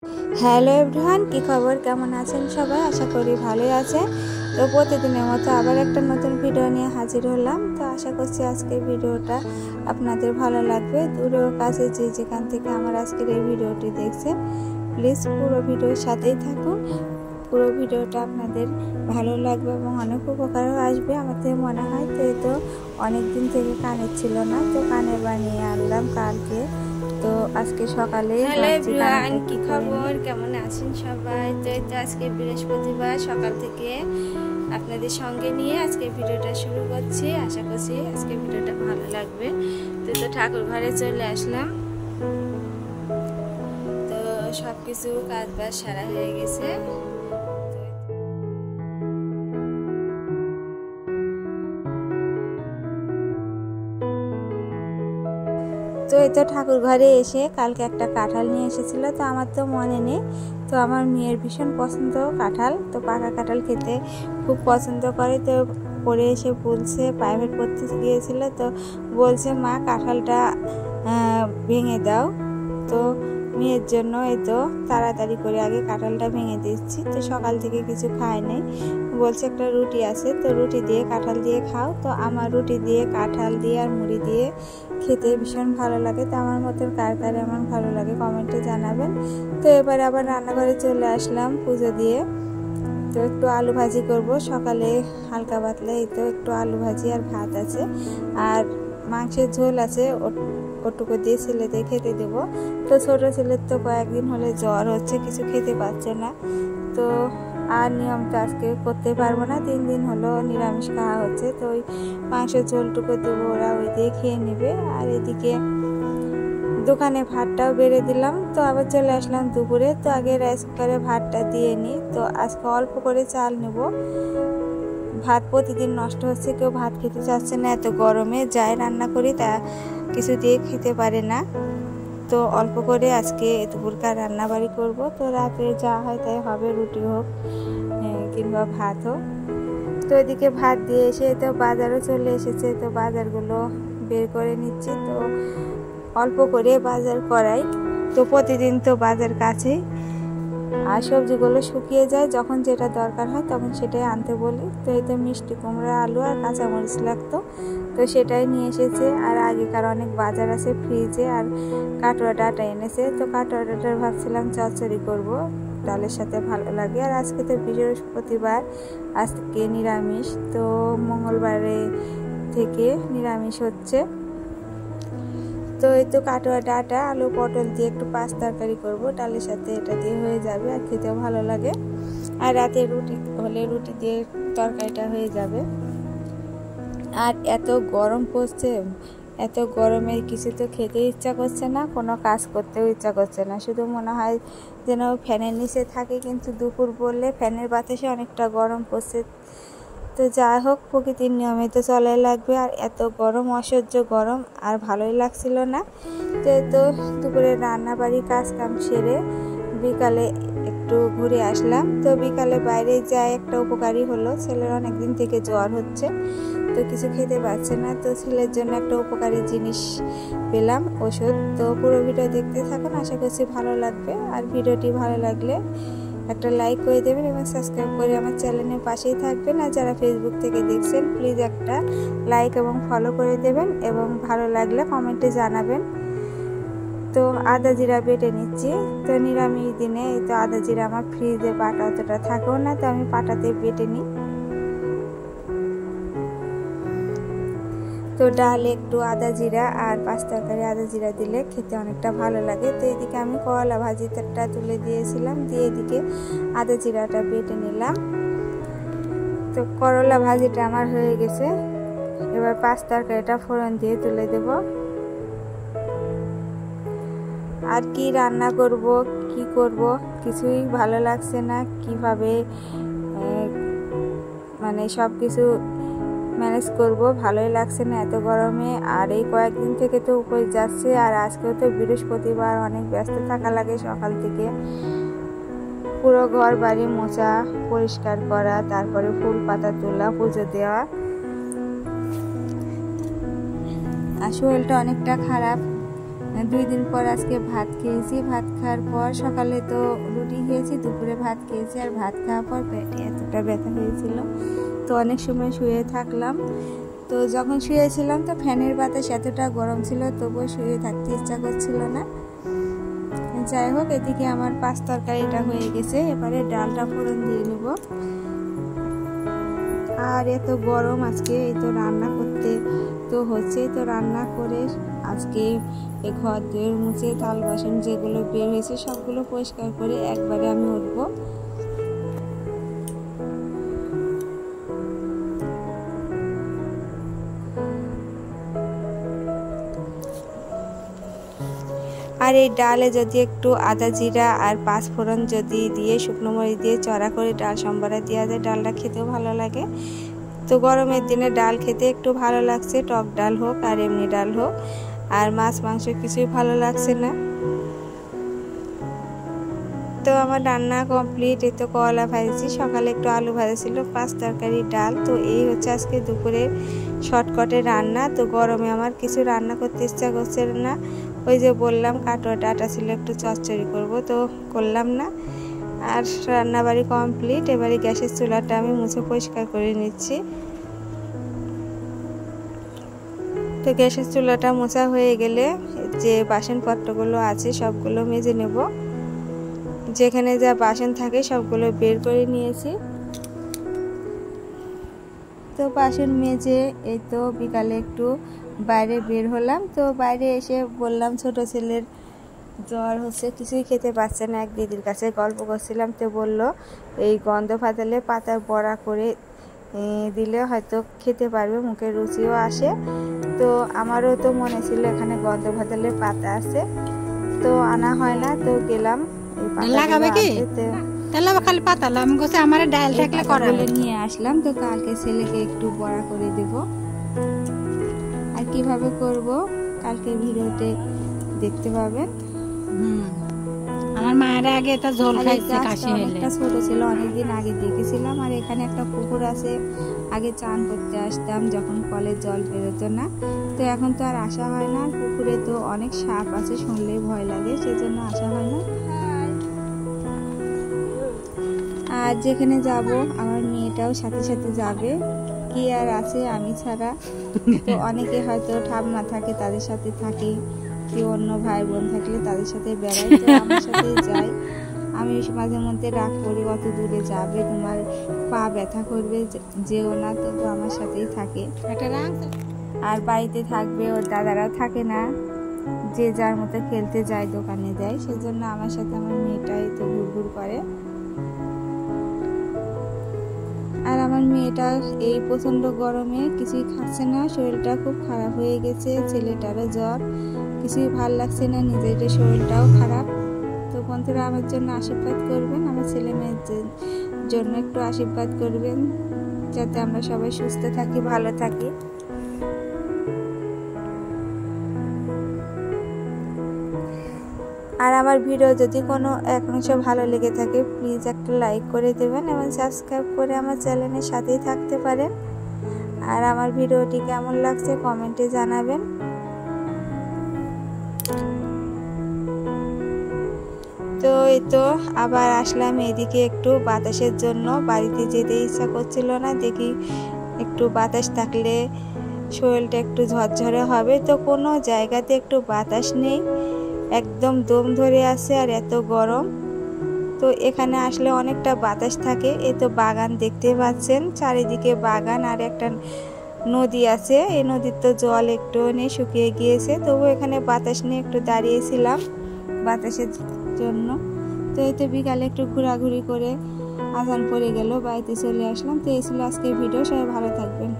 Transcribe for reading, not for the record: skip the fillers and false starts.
Hello everyone, কি খবর? কেমন আছেন সবাই? আশা করি ভালোই আছেন। তো প্রতিদিনের মতো আবার একটা নতুন ভিডিও নিয়ে হাজির হলাম। তো আশা করছি আজকের ভিডিওটা আপনাদের ভালো লাগবে। দূরেও কাছে যে যেখান থেকে আমার আজকের এই ভিডিওটি দেখছেন, প্লিজ পুরো ভিডিওর সাথেই থাকুন। পুরো ভিডিওটা আপনাদের ভালো লাগবে এবং অনেক উপকারও আসবে আমাদের মনে হয়। তো এই তো অনেক দিন থেকে কানের ছিল না, তো কানের বানিয়ে আনলাম কালকে। তো আজকে সকালে হ্যালো এভরিওয়ান, কি খবর? কেমন আছেন সবাই? তো এই তো আজকে বৃহস্পতিবার, সকাল থেকে আপনাদের সঙ্গে নিয়ে আজকে ভিডিওটা শুরু করছি। আশা করছি আজকে ভিডিওটা ভালো লাগবে। তো ঠাকুর ঘরে চলে আসলাম। তো সব কিছু কাজ বাজ সারা হয়ে গেছে। তো এই তো ঠাকুর ঘরে এসে কালকে একটা কাঁঠাল নিয়ে এসেছিলো, তো আমার তো মনে নেই। তো আমার মেয়ের ভীষণ পছন্দ কাঁঠাল, তো পাকা কাঁঠাল খেতে খুব পছন্দ করে। তো পরে এসে বলছে, প্রাইভেট পড়তে গিয়েছিল, তো বলছে মা কাঁঠালটা ভেঙে দাও। তো মেয়ের জন্য এই তো তাড়াতাড়ি করে আগে কাঁঠালটা ভেঙে দিচ্ছি। তো সকাল থেকে কিছু খায় নাই, বলছে একটা রুটি আছে, তো রুটি দিয়ে কাঁঠাল দিয়ে খাও। তো আমার রুটি দিয়ে কাঁঠাল দিয়ে আর মুড়ি দিয়ে খেতে ভীষণ ভালো লাগে। তো আমার মতন কার কার এমন ভালো লাগে কমেন্টে জানাবেন। তো এবারে আবার রান্নাঘরে চলে আসলাম পুজো দিয়ে। তো একটু আলু ভাজি করব সকালে হালকা পাতলা। এই তো একটু আলু ভাজি আর ভাত আছে, আর মাংসের ঝোল আছে, ওটুকু দিয়ে ছেলেদের খেতে দেবো। তো ছোটো ছেলের তো কয়েকদিন হলে জ্বর হচ্ছে, কিছু খেতে পারছে না। তো আর নিয়মটা আজকে করতে পারবো না, 3 দিন হলো নিরামিষ খাওয়া হচ্ছে। তো ওই মাংসের ঝোলটুকু দেবো, ওরা ওই দিয়ে খেয়ে নেবে। আর এদিকে দোকানে ভাতটাও বেড়ে দিলাম। তো আবার চলে আসলাম দুপুরে। তো আগে রাইস কুকারে ভাতটা দিয়ে নিই। তো আজকে অল্প করে চাল নেব। ভাত প্রতিদিন নষ্ট হচ্ছে, কেউ ভাত খেতে চাচ্ছে না এত গরমে। যাই রান্না করি তা কিছু দিয়ে খেতে পারে না। তো অল্প করে আজকে দুপুরকার রান্নাবাড়ি করব। তো রাতে যা হয় তাই হবে, রুটি হোক কিংবা ভাত হোক। তো এদিকে ভাত দিয়ে এসে তো বাজারও চলে এসেছে, তো বাজারগুলো বের করে নিচ্ছি। তো অল্প করে বাজার করাই, তো প্রতিদিন তো বাজার কাছেই, আর সবজিগুলো শুকিয়ে যায়, যখন যেটা দরকার হয় তখন সেটাই আনতে বলি। তো এই তো মিষ্টি কুমড়া, আলু আর কাঁচামরিচ লাগতো, তো সেটাই নিয়ে এসেছে। আর আগেকার অনেক বাজার আছে ফ্রিজে, আর কাটোয়া ডাঁটা এনেছে। তো কাটোয়া ডাঁটার ভাবছিলাম চচ্চড়ি করব, ডালের সাথে ভালো লাগে। আর আজকে তো বৃহস্পতিবার, আজকে নিরামিষ, তো মঙ্গলবারে থেকে নিরামিষ হচ্ছে। তো এই তো কাটোয়া ডাঁটা, আলু পটল দিয়ে একটু পাঁচ তরকারি করবো, ডালের সাথে এটা দিয়ে হয়ে যাবে, আর খেতেও ভালো লাগে। আর রাতে রুটি হলে রুটি দিয়ে তরকারিটা হয়ে যাবে। আর এত গরম পড়ছে, এত গরমে কিছু তো খেতে ইচ্ছা করছে না, কোনো কাজ করতেও ইচ্ছা করছে না, শুধু মনে হয় যেন ফ্যানের নিচে থাকে। কিন্তু দুপুর পড়লে ফ্যানের বাতাসে অনেকটা গরম পড়ছে। তো যাই হোক, প্রকৃতির নিয়মে তো চলাই লাগবে। আর এত গরম, অসহ্য গরম, আর ভালোই লাগছিল না। তো দুপুরে রান্না বাড়ি কাজ কাম সেরে বিকালে একটু ঘুরে আসলাম। তো বিকালে বাইরে যাই একটা উপকারী হলো, ছেলের অনেক দিন থেকে জ্বর হচ্ছে, তো কিছু খেতে পারছে না। তো ছেলের জন্য একটা উপকারী জিনিস পেলাম, ওষুধ। তো পুরো ভিডিও দেখতে থাকুন, আশা করছি ভালো লাগবে। আর ভিডিওটি ভালো লাগলে একটা লাইক করে দেবেন এবং সাবস্ক্রাইব করে আমার চ্যানেলের পাশেই থাকবেন। আর যারা ফেসবুক থেকে দেখছেন, প্লিজ একটা লাইক এবং ফলো করে দেবেন, এবং ভালো লাগলে কমেন্টে জানাবেন। তো আদা জিরা বেটে নিচ্ছি। তো নিরামিষ দিনে এই তো আদা জিরা আমার ফ্রিজে বাটা অতটা থাকেও না, তো আমি পাটাতে বেটে নিই। তো ডাল একটু আদা জিরা আর পাঁচ তরকারি আদা জিরা দিলে খেতে অনেকটা ভালো লাগে। তো এদিকে আমি করলা ভাজিটা তুলে দিয়েছিলাম, দিয়ে এদিকে আদা জিরাটা বেটে নিলাম। তো করলা ভাজিটা আমার হয়ে গেছে, এবার পাঁচ তরকারিটা ফোড়ন দিয়ে তুলে দেব। আর কি রান্না করব, কি করব কিছুই ভালো লাগছে না, কিভাবে মানে সব কিছু ম্যানেজ করব ভালোই লাগছে না এত গরমে। আর এই কয়েকদিন থেকে তো উপরে যাচ্ছে, আর আজকেও তো বৃহস্পতিবার, অনেক ব্যস্ত থাকা লাগে সকাল থেকে। পুরো ঘর বাড়ি মোছা, পরিষ্কার করা, তারপরে ফুল পাতা তোলা, পুজো দেওয়া। আর শরীরটা অনেকটা খারাপ, 2 দিন পর আজকে ভাত খেয়েছি। ভাত খাওয়ার পর সকালে তো রুটি খেয়েছি, দুপুরে ভাত খেয়েছি, আর ভাত খাওয়ার পর পেটে এতটা ব্যথা হয়েছিল, তো অনেক সময় শুয়ে থাকলাম। তো যখন শুয়েছিলাম তো ফ্যানের বাতাস এতটা গরম ছিল, তবুও শুয়ে থাকতে ইচ্ছা করছিল না। যাই হোক, এদিকে আমার পাঁচ তরকারিটা হয়ে গেছে, এবারে ডালটা ফোড়ন দিয়ে নেব। আর এত গরম আজকে, এই তো রান্না করতে তো হচ্ছে, তো রান্না করে আজকে এই ঘর দুয়ার মুছে থাল বাসন যেগুলো বের হয়েছে সবগুলো পরিষ্কার করে একবারে আমি উঠবো। আর এই ডালে যদি একটু আদা জিরা আর পাঁচফোড়ন যদি দিয়ে শুকনো মরিচ দিয়ে চড়া করে ডাল সম্বরা দেওয়া যায়, ডালটা খেতেও ভালো লাগে। তো গরমের দিনে ডাল খেতে একটু ভালো লাগছে, টক ডাল হোক আর এমনি ডাল হোক। আর মাছ মাংস কিছুই ভালো লাগছে না। তো আমার রান্না কমপ্লিট। এই তো করলা ভাজছি, সকালে একটু আলু ভাজা ছিল, 5 তরকারি ডাল। তো এই হচ্ছে আজকে দুপুরে শর্টকাটে রান্না। তো গরমে আমার কিছু রান্না করতে ইচ্ছা করছে না, ওই যে বললাম কাটোয়া ডাটা ছিল, একটু চচ্চড়ি করব, তো করলাম না। আর রান্নাবাড়ি কমপ্লিট। এবারে গ্যাসের চুলাটা আমি মুছে পরিষ্কার করে নিচ্ছি। তো গ্যাসের চুলাটা মোছা হয়ে গেলে যে বাসনপত্রগুলো আছে সবগুলো মেজে নেব। যেখানে যা বাসন থাকে সবগুলো বের করে নিয়েছি। তো বাসন মেজে এই তো বিকালে একটু বাইরে বের হলাম। তো বাইরে এসে বললাম ছোট ছেলের জ্বর হচ্ছে, কিছুই খেতে পারছে না। এক দিদির কাছে গল্প করছিলাম, তো বললো এই গন্ধ ফাতালে পাতা বড়া করে দিলে হয়তো খেতে পারবে, মুখের রুচিও আসে। তো আমারও তো মনে ছিল এখানে গন্ধ ফাতালের পাতা আছে, তো আনা হয় না। তো গেলাম নিয়ে আসলাম। তো কালকে ছেলেকে একটু বড়া করে দেব। আর কিভাবে করব কালকে ভিডিওতে দেখতে পাবেন। আমার মায়ের আগে এটা ঝোল খাইছে, কাশি হলে একটা ছোট ছিল, অনেকদিন আগে দেখেছিলাম। আর এখানে একটা পুকুর আছে, আগে চান করতে আসতাম যখন কলের জল বেরোতো না। তো এখন তো আর আসা হয় না। পুকুরে তো অনেক সাপ আছে, শুনলেই ভয় লাগে, সেজন্য আসা হয় না। আর যেখানে যাব আমার মেয়েটাও সাথে সাথে যাবে, কি আর আছে আমি ছাড়া। তো অনেকে হয়তো ঠাম্মা থাকে তাদের সাথে থাকি, কেউ অন্য ভাই বোন থাকলে তাদের সাথে বেড়াই, তো আমার সাথেই যাই। আমি মাঝে মধ্যে রাগ করি, অত দূরে যাবে, তোমার পা ব্যথা করবে, যেও না, তবু আমার সাথেই থাকে। আর বাড়িতে থাকবে, ওর দাদারাও থাকে না, যে যার মতো খেলতে যায়, দোকানে যায়, সেজন্য আমার সাথে আমার মেয়েটাই তো ঘুরঘুর করে। আর আমার মেয়েটা এই প্রচন্ড গরমে কিছুই খাচ্ছে না, শরীরটা খুব খারাপ হয়ে গেছে, ছেলেটারও জ্বর, কিছুই ভাল লাগছে না, নিজের শরীরটাও খারাপ। তো বন্ধুরা আমার জন্য আশীর্বাদ করবেন, আমার ছেলে মেয়ের জন্য একটু আশীর্বাদ করবেন, যাতে আমরা সবাই সুস্থ থাকি, ভালো থাকি। আর আমার ভিডিও যদি কোনো এক অংশ ভালো লেগে থাকে প্লিজ একটা লাইক করে দেবেন এবং সাবস্ক্রাইব করে আমার চ্যানেলের সাথেই থাকতে পারেন। আর আমার ভিডিওটি কেমন লাগছে কমেন্টে জানাবেন। তো এই তো আবার আসলাম এদিকে একটু বাতাসের জন্য, বাড়িতে যেতে ইচ্ছা করছিল না, দেখি একটু বাতাস থাকলে শরীরটা একটু ঝরঝরে হবে। তো কোনো জায়গাতে একটু বাতাস নেই, একদম দম ধরে আছে আর এত গরম। তো এখানে আসলে অনেকটা বাতাস থাকে। এই তো বাগান দেখতে পাচ্ছেন, চারিদিকে বাগান, আর একটা নদী আছে, এই নদীর তো জল একটু নেই, শুকিয়ে গিয়েছে, তবু এখানে বাতাস নিয়ে একটু দাঁড়িয়েছিলাম বাতাসের জন্য। তো এই তো বিকালে একটু ঘোরাঘুরি করে আজান পড়ে গেল, বাড়িতে চলে আসলাম। তো এই ছিল আজকের ভিডিও, সবাই ভালো থাকবেন।